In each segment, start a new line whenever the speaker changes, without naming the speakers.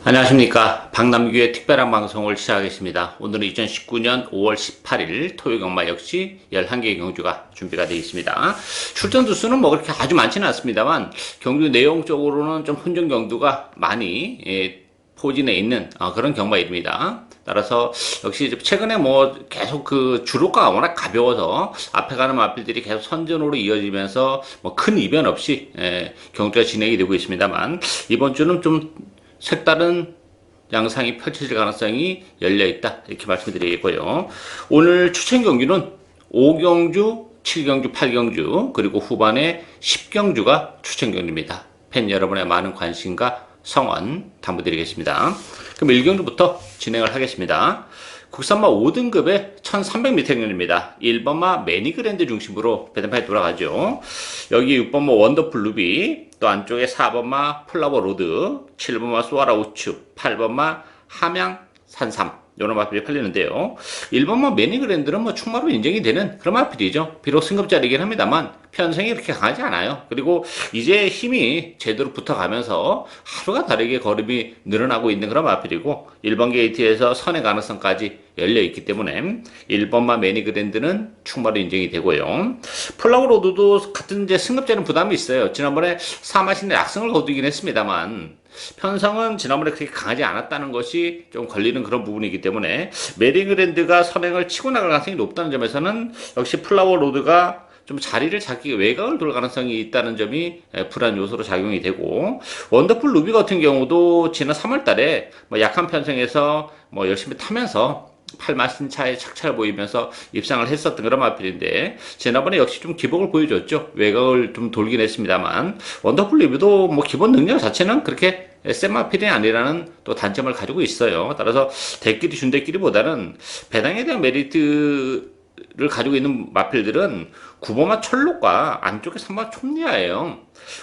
안녕하십니까. 박남규의 특별한 방송을 시작하겠습니다. 오늘은 2019년 5월 18일 토요경마 역시 11개의 경주가 준비가 되어 있습니다. 출전 두수는 뭐 그렇게 아주 많지는 않습니다만 경주 내용적으로는 좀 혼전 경주가 많이 포진해 있는 그런 경마입니다. 따라서 역시 최근에 뭐 계속 그 주로가가 워낙 가벼워서 앞에 가는 마필들이 계속 선전으로 이어지면서 뭐 큰 이변 없이 경주가 진행이 되고 있습니다만 이번 주는 좀 색다른 양상이 펼쳐질 가능성이 열려있다 이렇게 말씀드리겠고요. 오늘 추천 경주는 5경주, 7경주, 8경주 그리고 후반에 10경주가 추천 경주입니다. 팬 여러분의 많은 관심과 성원 당부드리겠습니다. 그럼 1경주부터 진행을 하겠습니다. 국산마 5등급의 1300m 경주입니다. 1번마 매니그랜드 중심으로 배당판이 돌아가죠. 여기 6번마 원더풀 루비, 또 안쪽에 4번마 플라워 로드, 7번마 소아라 우측, 8번마 함양 산삼 이런 마필이 팔리는데요. 1번마 매니그랜드는 뭐 충마로 인정이 되는 그런 마필이죠. 비록 승급자리긴 합니다만 편성이 그렇게 강하지 않아요. 그리고 이제 힘이 제대로 붙어가면서 하루가 다르게 걸음이 늘어나고 있는 그런 마필이고 1번 게이트에서 선의 가능성까지 열려있기 때문에 1번마 매니그랜드는 충마로 인정이 되고요. 플라워 로드도 같은 이제 승급자는 부담이 있어요. 지난번에 사마신의 악승을 거두긴 했습니다만 편성은 지난번에 그렇게 강하지 않았다는 것이 좀 걸리는 그런 부분이기 때문에 매니그랜드가 선행을 치고 나갈 가능성이 높다는 점에서는 역시 플라워 로드가 좀 자리를 잡기 외곽을 돌 가능성이 있다는 점이 불안 요소로 작용이 되고 원더풀 루비 같은 경우도 지난 3월 달에 뭐 약한 편성에서 뭐 열심히 타면서 8마신 차에 착차를 보이면서 입상을 했었던 그런 마필인데 지난번에 역시 좀 기복을 보여줬죠. 외곽을 좀 돌긴 했습니다만 원더풀 루비도 뭐 기본 능력 자체는 그렇게 센 마필이 아니라는 또 단점을 가지고 있어요. 따라서 대끼리 준대끼리보다는 배당에 대한 메리트를 가지고 있는 마필들은 9번마 철록과 안쪽에 3번 촌리아예요.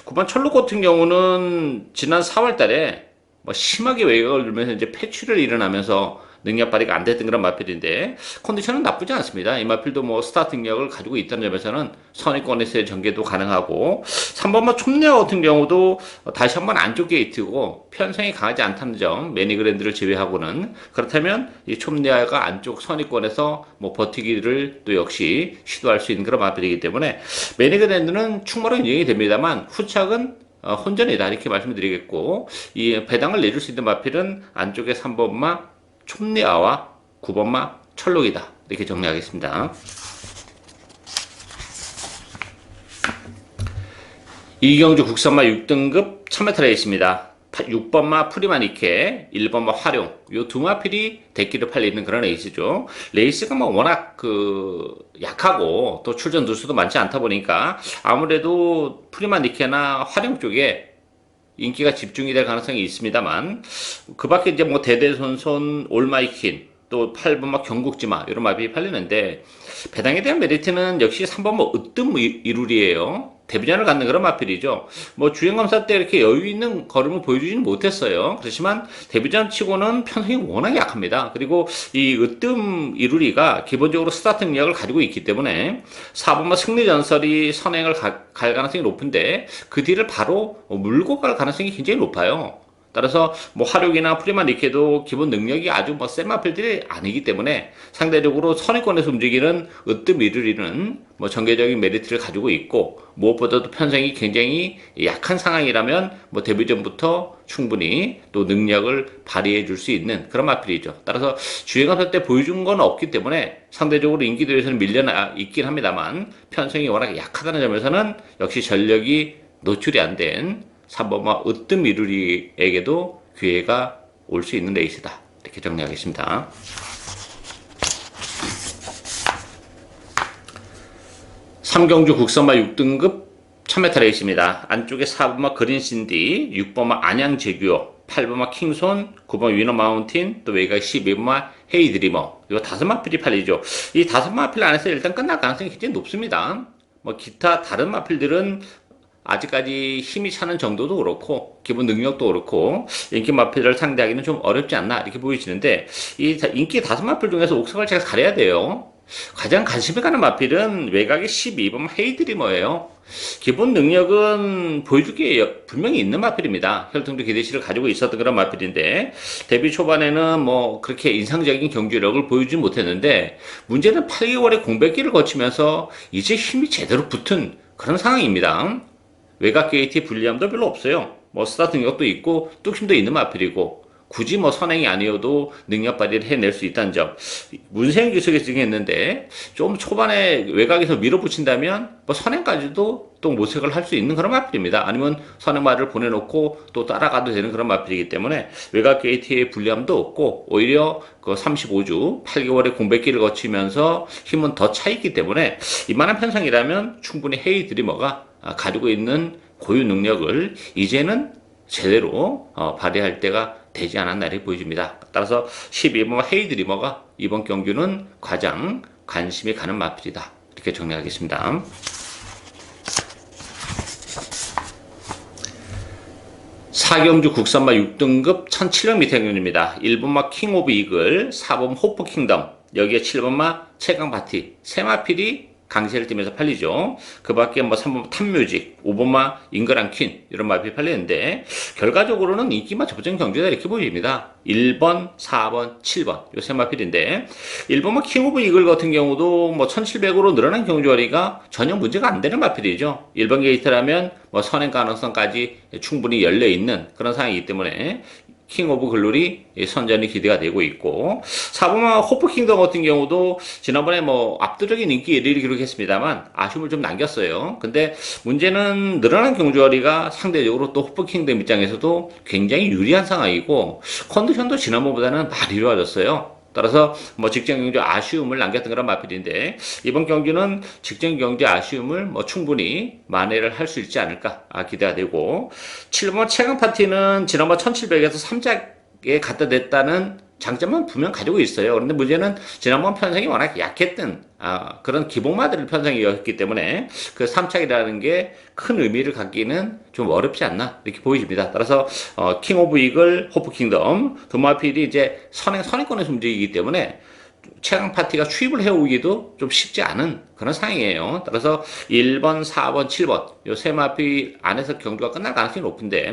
9번 철록 같은 경우는 지난 4월 달에 뭐 심하게 외곽을 들면서 이제 패취를 일어나면서 능력 발휘가 안 됐던 그런 마필인데 컨디션은 나쁘지 않습니다. 이 마필도 뭐 스타트 능력을 가지고 있다는 점에서는 선의권에서의 전개도 가능하고 3번마 촌리아 같은 경우도 다시 한번 안쪽 게이트고 편성이 강하지 않다는 점 매니그랜드를 제외하고는 그렇다면 이 촌리아가 안쪽 선의권에서 뭐 버티기를 또 역시 시도할 수 있는 그런 마필이기 때문에 매니그랜드는 충분히 인정이 됩니다만 후착은 혼전이다 이렇게 말씀드리겠고 이 배당을 내줄 수 있는 마필은 안쪽에 3번마 촌리아와 9번마 철록이다 이렇게 정리하겠습니다. 2경주 국산마 6등급 1000m 레이스입니다. 6번마 프리마니케, 1번마 활용 요 두 마필이 대끼를 팔리는 그런 레이스죠. 레이스가 뭐 워낙 약하고 또 출전 누수도 많지 않다 보니까 아무래도 프리마니케나 활용 쪽에 인기가 집중이 될 가능성이 있습니다만 그 밖에 이제 뭐 대대손손 올마이킨 또 8번마 경국지마 이런 마필이 팔리는데 배당에 대한 메리트는 역시 3번마 으뜸 이룰이에요. 데뷔전을 갖는 그런 마필이죠. 뭐 주행검사 때 이렇게 여유 있는 걸음을 보여주지는 못했어요. 그렇지만 데뷔전 치고는 편성이 워낙 약합니다. 그리고 이 으뜸 이루리가 기본적으로 스타트 능력을 가지고 있기 때문에 4번마 승리전설이 선행을 갈 가능성이 높은데 그 뒤를 바로 물고 갈 가능성이 굉장히 높아요. 따라서 뭐 화력이나 프리마니케도 기본 능력이 아주 뭐 센 마필들이 아니기 때문에 상대적으로 선의권에서 움직이는 으뜸 이르리는 뭐 전개적인 메리트를 가지고 있고 무엇보다도 편성이 굉장히 약한 상황이라면 뭐 데뷔전부터 충분히 또 능력을 발휘해 줄 수 있는 그런 마필이죠. 따라서 주행검사 때 보여준 건 없기 때문에 상대적으로 인기도에서는 밀려 있긴 합니다만 편성이 워낙 약하다는 점에서는 역시 전력이 노출이 안 된 3번마 으뜸 미루리에게도 기회가 올 수 있는 레이스다 이렇게 정리하겠습니다. 3경주 국산마 6등급 1000m 레이스입니다. 안쪽에 4번마 그린신디, 6번마 안양제규어, 8번마 킹손, 9번 위너 마운틴, 또 외곽 12번마 헤이드리머 이거 5마필이 팔리죠. 이 5마필 안에서 일단 끝날 가능성이 굉장히 높습니다. 뭐 기타 다른 마필들은 아직까지 힘이 차는 정도도 그렇고 기본 능력도 그렇고 인기 마필을 상대하기는 좀 어렵지 않나 이렇게 보이시는데 이 인기 5마필 중에서 옥석을 제가 가려야 돼요. 가장 관심이 가는 마필은 외곽의 12번 헤이드리머예요. 기본 능력은 보여줄 게 분명히 있는 마필입니다. 혈통도 기대치를 가지고 있었던 그런 마필인데 데뷔 초반에는 뭐 그렇게 인상적인 경주력을 보여주지 못했는데 문제는 8개월의 공백기를 거치면서 이제 힘이 제대로 붙은 그런 상황입니다. 외곽 게이트의 불리함도 별로 없어요. 뭐 스타트 능력도 있고 뚝심도 있는 마필이고 굳이 뭐 선행이 아니어도 능력 발휘를 해낼 수 있다는 점. 문세영 기수가 증했는데 좀 초반에 외곽에서 밀어붙인다면 뭐 선행까지도 또 모색을 할 수 있는 그런 마필입니다. 아니면 선행말을 보내놓고 또 따라가도 되는 그런 마필이기 때문에 외곽 게이트의 불리함도 없고 오히려 그 35주 8개월의 공백기를 거치면서 힘은 더 차있기 때문에 이만한 편성이라면 충분히 헤이 드리머가 가지고 있는 고유 능력을 이제는 제대로 발휘할 때가 되지 않았나 이렇게 보여집니다. 따라서 12번 헤이 드리머가 이번 경주는 가장 관심이 가는 마필이다. 이렇게 정리하겠습니다. 4경주 국산마 6등급 1700m 경주입니다. 1번마 킹 오브 이글, 4번 호프 킹덤, 여기에 7번마 최강 파티, 세 마필이 강세를 띠면서 팔리죠. 그 밖에 뭐 3번 탑뮤직, 5번마 잉그란 퀸 이런 마필이 팔리는데 결과적으로는 인기만 접전 경주다 이렇게 보입니다. 1번, 4번, 7번 요 세 마필인데 1번마 킹 오브 이글 같은 경우도 뭐 1700으로 늘어난 경주거리가 전혀 문제가 안 되는 마필이죠. 1번 게이트라면 뭐 선행 가능성까지 충분히 열려 있는 그런 상황이기 때문에 킹 오브 글로리 선전이 기대가 되고 있고 4번마 호프 킹덤 같은 경우도 지난번에 뭐 압도적인 인기 1위를 기록했습니다만 아쉬움을 좀 남겼어요. 근데 문제는 늘어난 경주거리가 상대적으로 또 호프 킹덤 입장에서도 굉장히 유리한 상황이고 컨디션도 지난번보다는 많이 좋아졌어요. 따라서 뭐 직전 경주 아쉬움을 남겼던 그런 마필인데 이번 경주는 직전 경주 아쉬움을 뭐 충분히 만회를 할 수 있지 않을까 기대가 되고 7번 최강 파티는 지난번 1700에서 3작에 갖다 댔다는 장점은 분명 가지고 있어요. 그런데 문제는 지난번 편성이 워낙 약했던 그런 기본마들 편성이었기 때문에 그 3착이라는 게 큰 의미를 갖기는 좀 어렵지 않나 이렇게 보여집니다. 따라서 킹 오브 이글, 호프 킹덤 두 마필이 이제 선행권에서 움직이기 때문에 최강 파티가 추입을 해오기도 좀 쉽지 않은 그런 상황이에요. 따라서 1번, 4번, 7번 요 세 마필 안에서 경주가 끝날 가능성이 높은데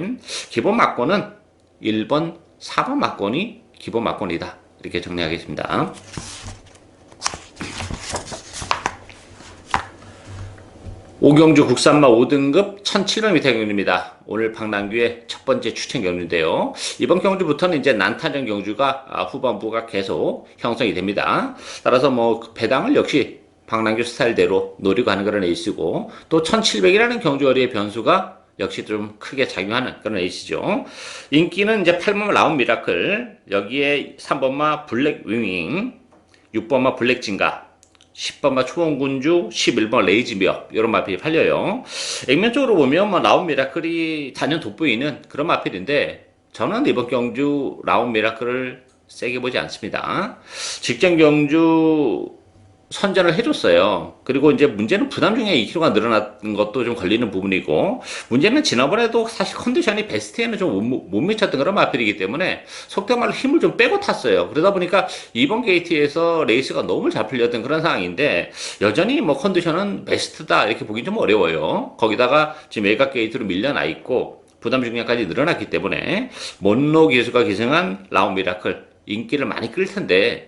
기본 막권은 1번, 4번 막권이 기본 막권이다. 이렇게 정리하겠습니다. 오경주 국산마 5등급 1700m 경주입니다. 오늘 박남규의 첫 번째 추천 경주인데요. 이번 경주부터는 이제 난타전 경주가 후반부가 계속 형성이 됩니다. 따라서 뭐 배당을 역시 박남규 스타일대로 노리고 하는 그런 에이스고 또 1700이라는 경주거리의 변수가 역시 좀 크게 작용하는 그런 에이스죠. 인기는 이제 8번마 라운 미라클, 여기에 3번마 블랙 윙윙, 6번마 블랙 진가, 10번마 초원군주, 11번 레이지미어 이런 마필이 팔려요. 액면적으로 보면 뭐 라운 미라클이 단연 돋보이는 그런 마필인데 저는 이번 경주 라운 미라클을 세게 보지 않습니다. 직전 경주 선전을 해줬어요. 그리고 이제 문제는 부담 중에 2kg가 늘어난 것도 좀 걸리는 부분이고 문제는 지난번에도 사실 컨디션이 베스트에는 좀 못 미쳤던 그런 마필이기 때문에 속된 말로 힘을 좀 빼고 탔어요. 그러다 보니까 이번 게이트에서 레이스가 너무 잘 풀렸던 그런 상황인데 여전히 뭐 컨디션은 베스트다 이렇게 보긴 좀 어려워요. 거기다가 지금 외곽 게이트로 밀려나 있고 부담 중량까지 늘어났기 때문에 몬로 기수가 기승한 라운 미라클 인기를 많이 끌 텐데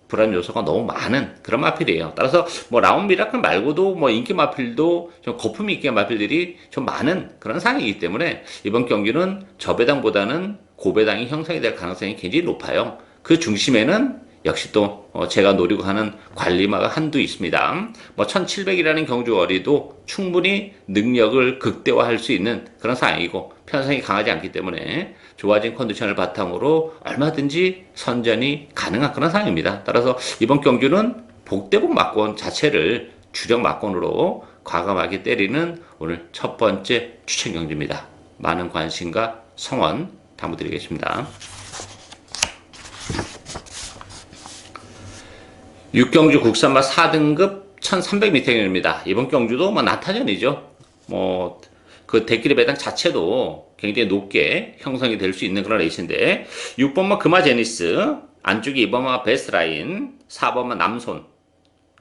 불안 요소가 너무 많은 그런 마필이에요. 따라서 뭐 라운 미라클 말고도 뭐 인기 마필도 좀 거품이 있게 마필들이 좀 많은 그런 상황이기 때문에 이번 경기는 저배당보다는 고배당이 형성이 될 가능성이 굉장히 높아요. 그 중심에는 역시 또 제가 노리고 하는 관리마가 한두 있습니다. 뭐 1700이라는 경주거리도 충분히 능력을 극대화할 수 있는 그런 상황이고 편성이 강하지 않기 때문에 좋아진 컨디션을 바탕으로 얼마든지 선전이 가능한 그런 상황입니다. 따라서 이번 경주는 복대복 막권 자체를 주력 막권으로 과감하게 때리는 오늘 첫 번째 추천 경주입니다. 많은 관심과 성원 당부드리겠습니다. 6경주 국산마 4등급 1300m 경주입니다. 이번 경주도 뭐 나타전이죠. 뭐 그 대끼리 배당 자체도 굉장히 높게 형성이 될 수 있는 그런 레이스인데 6번마 금화 제니스, 안쪽에 2번마 베스트라인, 4번마 남손,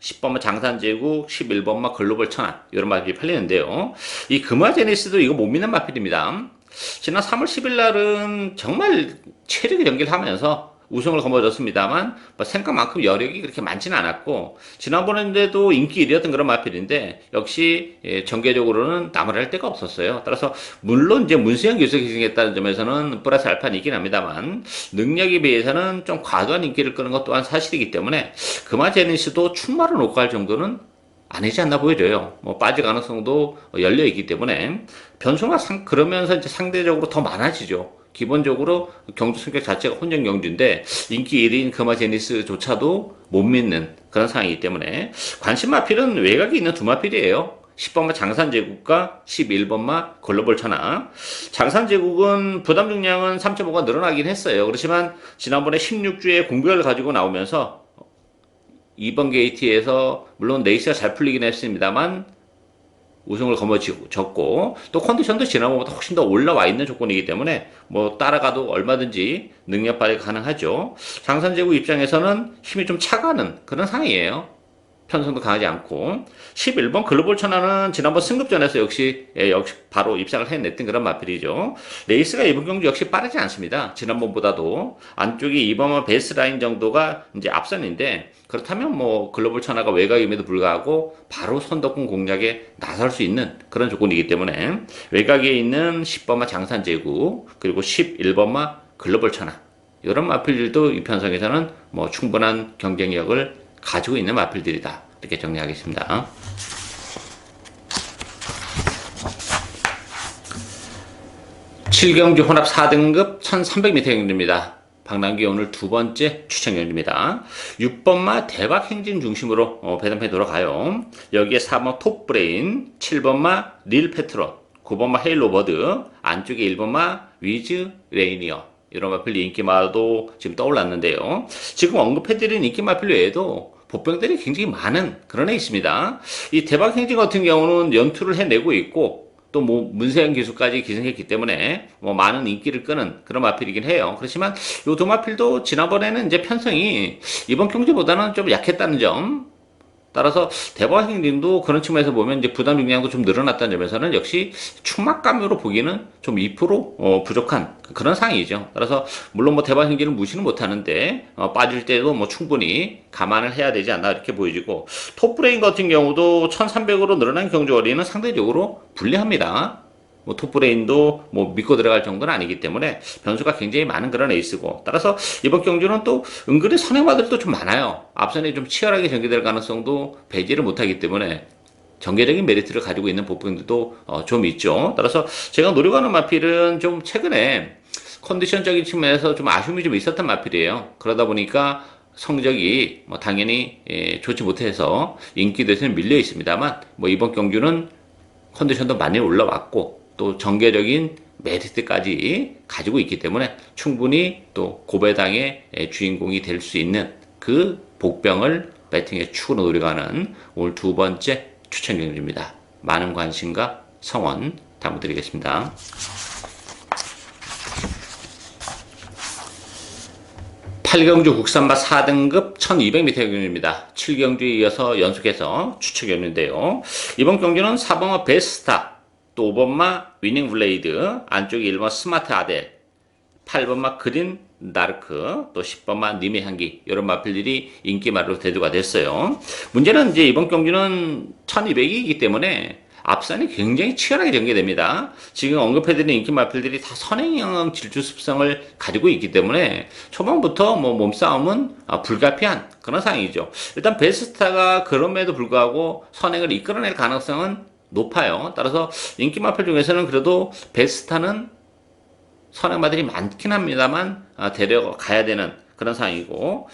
10번마 장산제국, 11번마 글로벌 천안 이런 마필이 팔리는데요. 이 금화제니스도 이거 못 믿는 마필입니다. 지난 3월 10일 날은 정말 체력의 경기를 하면서 우승을 거머쥐었습니다만 뭐 생각만큼 여력이 그렇게 많지는 않았고 지난번에도 인기 1위였던 그런 마필인데 역시 전개적으로는 나무랄 데가 없었어요. 따라서 물론 이제 문수영 교수가 기승했다는 점에서는 플러스 알파는 있긴 합니다만 능력에 비해서는 좀 과도한 인기를 끄는 것 또한 사실이기 때문에 금화제니스도 출마를 놓고 할 정도는 아니지 않나 보여져요. 뭐 빠질 가능성도 열려 있기 때문에 변수가 그러면서 이제 상대적으로 더 많아지죠. 기본적으로 경주 성격 자체가 혼전 경주인데 인기 1위인 금화제니스조차도 못 믿는 그런 상황이기 때문에 관심 마필은 외곽에 있는 두 마필이에요. 10번마 장산제국과 11번마 글로벌 천하. 장산제국은 부담 중량은 3.5가 늘어나긴 했어요. 그렇지만 지난번에 16주에 공격을 가지고 나오면서 2번 게이트에서 물론 레이스가 잘 풀리긴 했습니다만 우승을 거머쥐었고 또 컨디션도 지난번보다 훨씬 더 올라와 있는 조건이기 때문에 뭐 따라가도 얼마든지 능력 발휘가 가능하죠. 장산제국 입장에서는 힘이 좀 차가는 그런 상황이에요. 편성도 강하지 않고 11번 글로벌 천하는 지난번 승급전에서 역시 바로 입상을 해냈던 그런 마필이죠. 레이스가 이번 경주 역시 빠르지 않습니다. 지난번보다도 안쪽이 2번만 베이스라인 정도가 이제 앞선인데 그렇다면 뭐 글로벌 천하가 외곽임에도 불구하고 바로 선덕군 공략에 나설 수 있는 그런 조건이기 때문에 외곽에 있는 10번마 장산제국 그리고 11번마 글로벌 천하 이런 마필들도 이 편성에서는 뭐 충분한 경쟁력을 가지고 있는 마필들이다. 이렇게 정리하겠습니다. 7경주 혼합 4등급 1300m 경주입니다. 박남기 오늘 두 번째 추천 경주입니다. 6번마 대박 행진 중심으로 배당편에 돌아가요. 여기에 4번 톱브레인, 7번마 릴 페트론, 9번마 헤일로버드, 안쪽에 1번마 위즈 레이니어 이런 마필 인기마도 지금 떠올랐는데요. 지금 언급해드린 인기 마필 외에도 보병들이 굉장히 많은 그런 애 있습니다. 이 대박 행진 같은 경우는 연투를 해내고 있고 또 뭐 문세영 기수까지 기승했기 때문에 뭐 많은 인기를 끄는 그런 마필이긴 해요. 그렇지만 요 두 마필도 지난번에는 이제 편성이 이번 경주보다는 좀 약했다는 점. 따라서 대박행진도 그런 측면에서 보면 이제 부담 중량도 좀 늘어났다는 점에서는 역시 충막감으로 보기는 좀 2% 부족한 그런 상황이죠. 따라서 물론 뭐 대박행진은 무시는 못하는데 빠질 때도 뭐 충분히 감안을 해야 되지 않나 이렇게 보여지고 톱브레인 같은 경우도 1300으로 늘어난 경주거리는 상대적으로 불리합니다. 뭐 톱브레인도 뭐 믿고 들어갈 정도는 아니기 때문에 변수가 굉장히 많은 그런 에이스고 따라서 이번 경주는 또 은근히 선행마들도 좀 많아요. 앞선에 좀 치열하게 전개될 가능성도 배제를 못하기 때문에 전개적인 메리트를 가지고 있는 보병들도 좀 있죠. 따라서 제가 노려가는 마필은 좀 최근에 컨디션적인 측면에서 좀 아쉬움이 좀 있었던 마필이에요. 그러다 보니까 성적이 뭐 당연히 좋지 못해서 인기도에서는 밀려 있습니다만 뭐 이번 경주는 컨디션도 많이 올라왔고 또 전개적인 메리트까지 가지고 있기 때문에 충분히 또 고배당의 주인공이 될 수 있는 그 복병을 배팅의 축으로 노려가는 오늘 두 번째 추천 경주입니다. 많은 관심과 성원 당부드리겠습니다. 8경주 국산마 4등급 1200m 경주입니다. 7경주에 이어서 연속해서 추측했는데요. 이번 경주는 4번마 베스타, 또 5번마 위닝 블레이드, 안쪽에 1번 스마트 아델, 8번마 그린 나르크, 또 10번마 님의 향기 이런 마필들이 인기말로 대두가 됐어요. 문제는 이제 이번 경주는 1200이기 때문에 앞선이 굉장히 치열하게 전개됩니다. 지금 언급해드린 인기 마필들이 다 선행형 질주 습성을 가지고 있기 때문에 초반부터 뭐 몸싸움은 불가피한 그런 상황이죠. 일단 베스타가 그럼에도 불구하고 선행을 이끌어낼 가능성은 높아요. 따라서 인기 마필 중에서는 그래도 베스타는 선행마들이 많긴 합니다만 데려가야 되는 그런 상황이고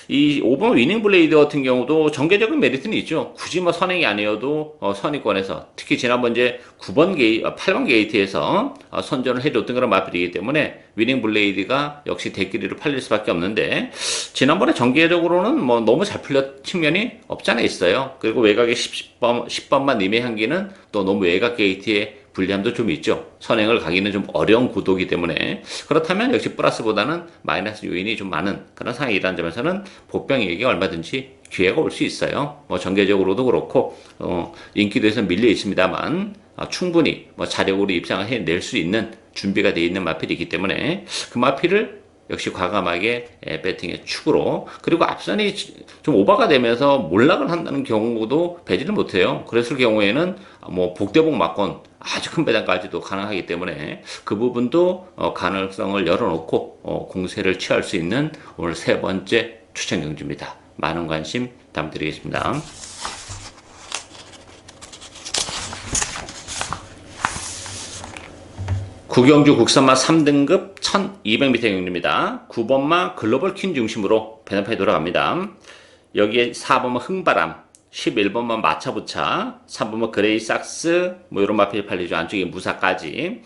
이 5번 위닝 블레이드 같은 경우도 전개적인 메리트는 있죠. 굳이 뭐 선행이 아니어도 선의권에서 특히 지난번 이제 8번 게이트에서 선전을 해줬던 그런 마필이기 때문에 위닝 블레이드가 역시 대끼리로 팔릴 수밖에 없는데 지난번에 전개적으로는 뭐 너무 잘 풀렸 측면이 없지 않아 있어요. 그리고 외곽에 10번만 님의 향기는 또 너무 외곽 게이트에 불리함도 좀 있죠. 선행을 가기는 좀 어려운 구도이기 때문에 그렇다면 역시 플러스보다는 마이너스 요인이 좀 많은 그런 상황이라는 점에서는 복병에게 얼마든지 기회가 올 수 있어요. 뭐 전개적으로도 그렇고 인기도에서 밀려 있습니다만 충분히 뭐 자력으로 입상을 해낼 수 있는 준비가 되어 있는 마필이기 때문에 그 마필을 역시 과감하게 배팅의 축으로 그리고 앞선이 좀 오버가 되면서 몰락을 한다는 경우도 배제를 못해요. 그랬을 경우에는 뭐 복대복 맞건 아주 큰 배당까지도 가능하기 때문에 그 부분도 가능성을 열어놓고 공세를 취할 수 있는 오늘 세 번째 추천 경주입니다. 많은 관심 부탁드리겠습니다. 구경주 국선마 3등급 1200m 경주입니다. 9번마 글로벌 퀸 중심으로 배당판이 돌아갑니다. 여기에 4번마 흥바람, 11번마 마차부차, 3번마 그레이 삭스, 뭐 이런 마필이 팔리죠. 안쪽에 무사까지.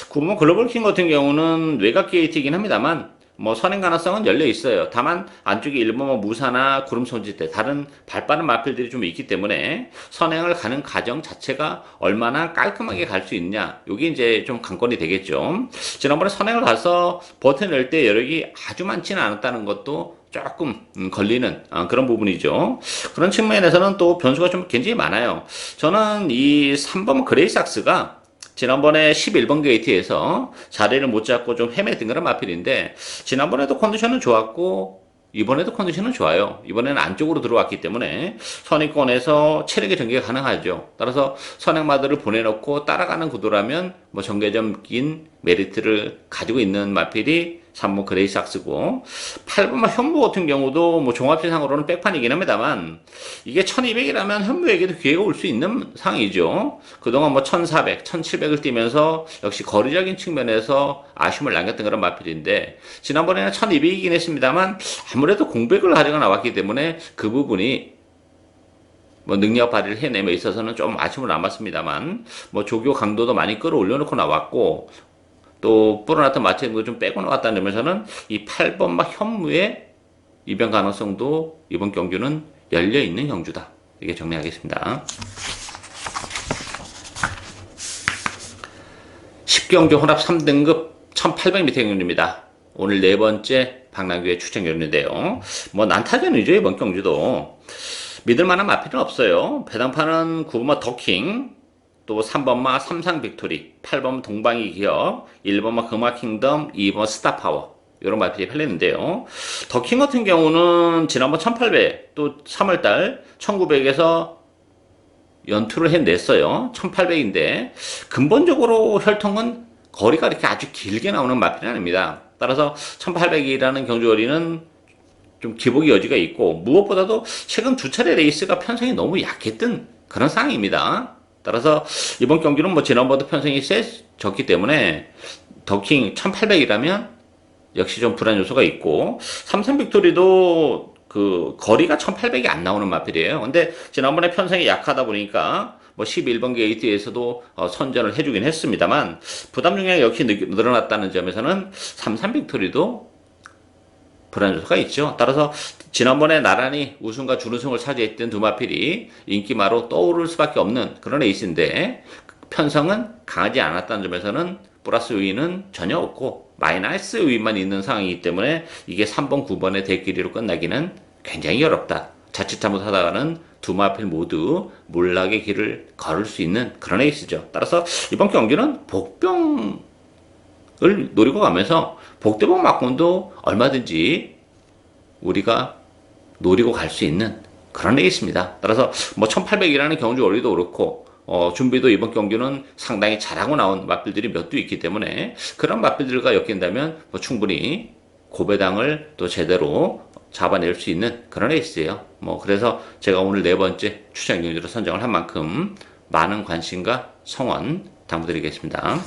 9번마 글로벌 퀸 같은 경우는 외곽 게이트이긴 합니다만 뭐 선행 가능성은 열려 있어요. 다만 안쪽에 1번마 무사나 구름 손짓대 다른 발빠른 마필들이 좀 있기 때문에 선행을 가는 과정 자체가 얼마나 깔끔하게 갈 수 있냐, 이게 이제 좀 관건이 되겠죠. 지난번에 선행을 가서 버텨낼 때 여력이 아주 많지는 않았다는 것도 조금 걸리는 그런 부분이죠. 그런 측면에서는 또 변수가 좀 굉장히 많아요. 저는 이 3번 그레이삭스가 지난번에 11번 게이트에서 자리를 못 잡고 좀 헤맸던 그런 마필인데 지난번에도 컨디션은 좋았고 이번에도 컨디션은 좋아요. 이번에는 안쪽으로 들어왔기 때문에 선행권에서 체력의 전개가 가능하죠. 따라서 선행마들을 보내놓고 따라가는 구도라면 뭐 전개점긴 메리트를 가지고 있는 마필이 3번 그레이삭스고 8번 현무 같은 경우도 뭐 종합시상으로는 백판이긴 합니다만 이게 1200이라면 현무에게도 기회가 올 수 있는 상황이죠. 그동안 뭐 1400, 1700을 뛰면서 역시 거리적인 측면에서 아쉬움을 남겼던 그런 마필인데 지난번에는 1200이긴 했습니다만 아무래도 공백을 가지고 나왔기 때문에 그 부분이 뭐 능력 발휘를 해내며 있어서는 좀 아쉬움을 남았습니다만 뭐 조교 강도도 많이 끌어올려놓고 나왔고 또 뿌려놨던 마체도 좀 빼고 나왔다는 점에서는 이 8번마 현무의 이변 가능성도 이번 경주는 열려있는 경주다. 이게 정리하겠습니다. 10경주 혼합 3등급 1800m 경주입니다. 오늘 네 번째 박남규의 추천 경주인데요. 뭐 난타전이죠. 이번 경주도. 믿을만한 마필은 없어요. 배당판은 9번마 더킹, 또 3번마 삼상 빅토리, 8번 동방이 기업, 1번마 금화 킹덤, 2번 스타파워 이런 마필이 팔리는데요. 더킹 같은 경우는 지난번 1800, 또 3월달 1900에서 연투를 해냈어요. 1800인데 근본적으로 혈통은 거리가 이렇게 아주 길게 나오는 마필은 아닙니다. 따라서 1800이라는 경주거리는 좀 기복의 여지가 있고 무엇보다도 최근 두 차례 레이스가 편성이 너무 약했던 그런 상황입니다. 따라서 이번 경기는 뭐 지난번도 편성이 세졌기 때문에 더킹 1800이라면 역시 좀 불안 요소가 있고 삼성 빅토리도 그 거리가 1800이 안 나오는 마필이에요. 근데 지난번에 편성이 약하다 보니까 뭐 11번 게이트에서도 선전을 해주긴 했습니다만 부담 중량이 역시 늘어났다는 점에서는 삼성 빅토리도 불안 요소가 있죠. 따라서 지난번에 나란히 우승과 준우승을 차지했던 두 마필이 인기마로 떠오를 수밖에 없는 그런 에이스인데 편성은 강하지 않았다는 점에서는 플러스 요인은 전혀 없고 마이너스 요인만 있는 상황이기 때문에 이게 3번, 9번의 대끼리로 끝나기는 굉장히 어렵다. 자칫 잘못하다가는 두 마필 모두 몰락의 길을 걸을 수 있는 그런 에이스죠. 따라서 이번 경기는 복병을 노리고 가면서 복대복 막권도 얼마든지 우리가 노리고 갈 수 있는 그런 에이스입니다. 따라서 뭐 1800이라는 경주 원리도 그렇고 준비도 이번 경기는 상당히 잘하고 나온 마필들이 몇 두 있기 때문에 그런 마필들과 엮인다면 뭐 충분히 고배당을 또 제대로 잡아낼 수 있는 그런 에이스예요. 뭐 그래서 제가 오늘 네 번째 추천 경주로 선정을 한 만큼 많은 관심과 성원 당부드리겠습니다.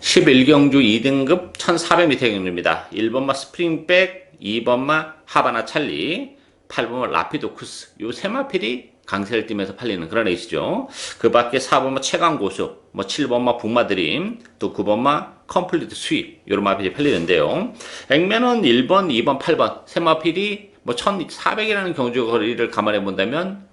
11경주 2등급 1400m 경주입니다. 1번마 스프링백, 2번마 하바나 찰리, 8번마 라피도쿠스 요 세 마필이 강세를 띠면서 팔리는 그런 레이스죠. 그 밖에 4번마 최강고수, 뭐 7번마 북마드림, 또 9번마 컴플리트 수입 요런 마필이 팔리는데요. 액면은 1번, 2번, 8번 세 마필이 뭐 1400이라는 경주 거리를 감안해 본다면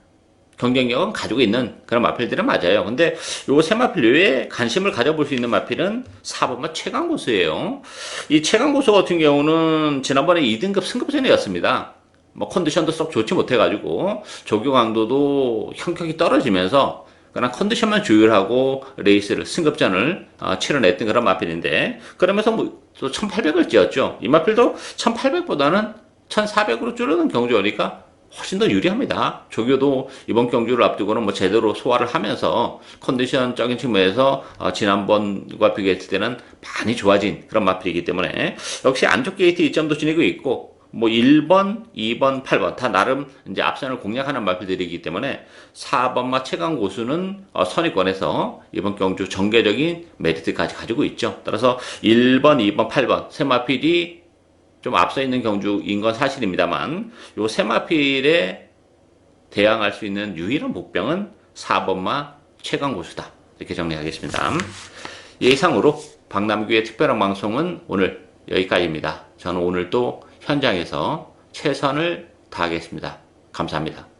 경쟁력은 가지고 있는 그런 마필들은 맞아요. 근데 요 세 마필 외에 관심을 가져볼 수 있는 마필은 4번마 최강고수예요. 이 최강고수 같은 경우는 지난번에 2등급 승급전이었습니다. 뭐 컨디션도 썩 좋지 못해가지고 조교 강도도 형격이 떨어지면서 그냥 컨디션만 조율하고 레이스를 승급전을 치러냈던 그런 마필인데, 그러면서 뭐 또 1800을 뛰었죠. 이 마필도 1800보다는 1400으로 줄어든 경주니까 훨씬 더 유리합니다. 조교도 이번 경주를 앞두고는 뭐 제대로 소화를 하면서 컨디션적인 측면에서 지난번과 비교했을 때는 많이 좋아진 그런 마필이기 때문에 역시 안쪽 게이트 2점도 지니고 있고, 뭐 1번, 2번, 8번 다 나름 이제 앞선을 공략하는 마필들이기 때문에 4번마 최강 고수는 선의권에서 이번 경주 정계적인 메리트까지 가지고 있죠. 따라서 1번, 2번, 8번 세 마필이 좀 앞서 있는 경주인 건 사실입니다만, 요 세마필에 대항할 수 있는 유일한 목병은 4번마 최강고수다. 이렇게 정리하겠습니다. 이상으로 박남규의 특별한 방송은 오늘 여기까지입니다. 저는 오늘 또 현장에서 최선을 다하겠습니다. 감사합니다.